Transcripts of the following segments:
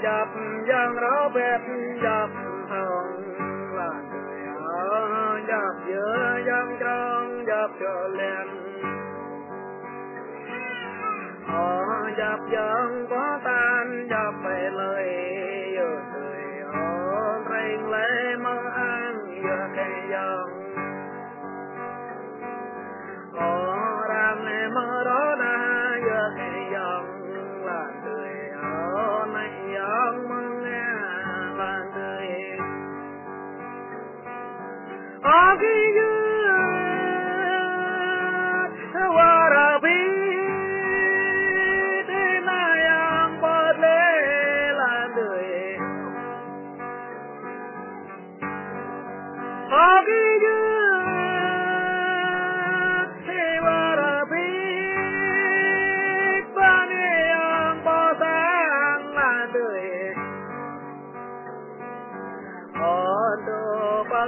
dập giang ráo bếp dập hồng là người ở dập giữa giang trong dập cho lên dập giang có tan dập về lời giờ người ở rình lệ mơ an giờ cây giang ram lệ mơ đó na giờ cây giang là người ở này giang mừng nghe là người ở cái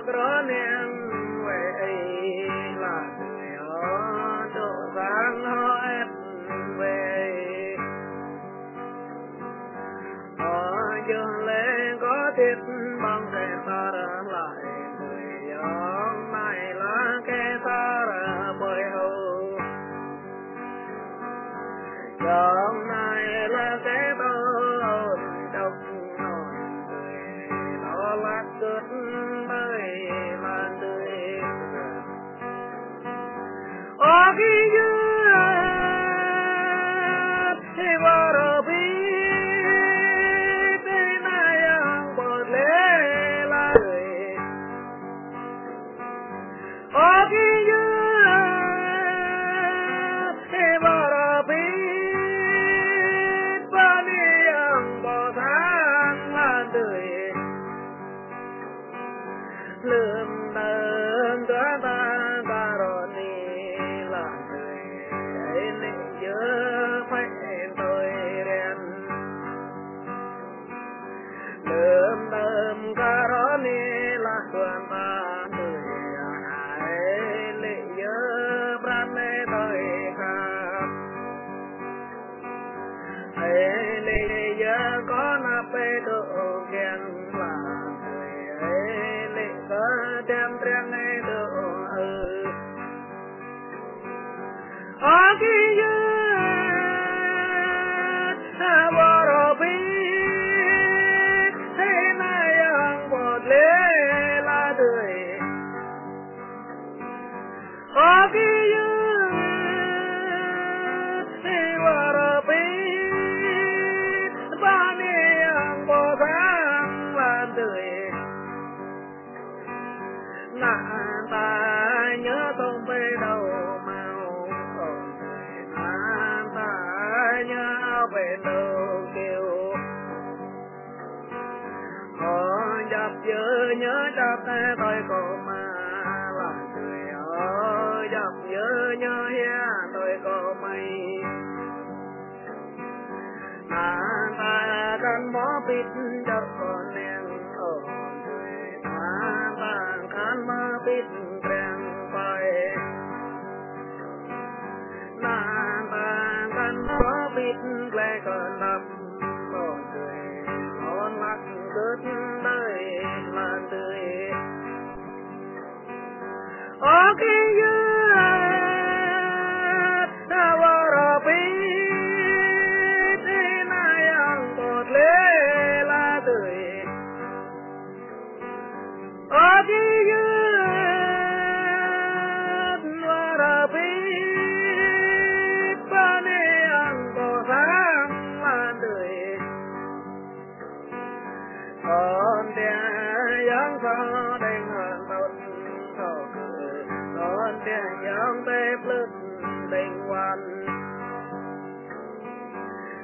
Ronen về là người ở độ vang hỏi về giờ lên có tiết bằng để ta lại người ở này là cái ta bởi hầu giờ này là cái tôi độc người nó là cơn lượm đờn ta ta rồi đi là người nên nhớ phải tôi đen lượm đờn ta rồi đi là tuần ta người hãy lệ nhớ bran lệ tôi khắp hãy lệ nhớ có nạp bê độ ghen là đem đem này đồ aki ya borobi thế này ang bột lê la đời aki ya borobi ba ne ang bột ang la đời nàng ta nhớ tông về đầu màu còn nàng ta nhớ về đầu kiều dập dơ nhớ chắp tôi cô mà là người dập dơ nhớ hia tôi cô mày nàng ta cần bó bít cho con em ma bít rèn bay nàng ta cần bó bít lệ còn đập mọi người non lắc cất đời lan tươi ok ta vào rồi bít thế này ang bột lê la tươi ok con đẻ giang phá đánh hận tốt thổ cử con đẻ giang tê plứt tình quan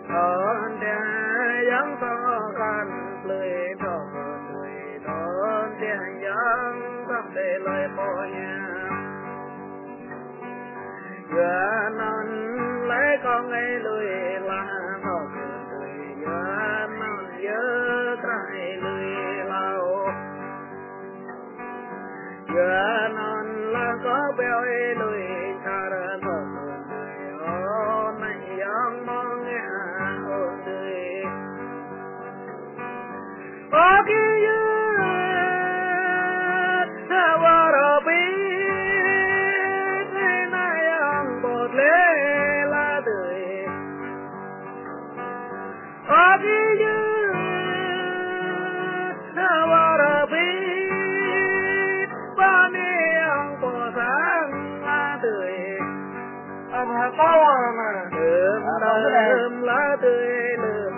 con đẻ giang phá can lười Lơm lá tươi lơm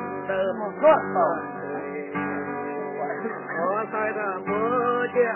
có sai ra mưa che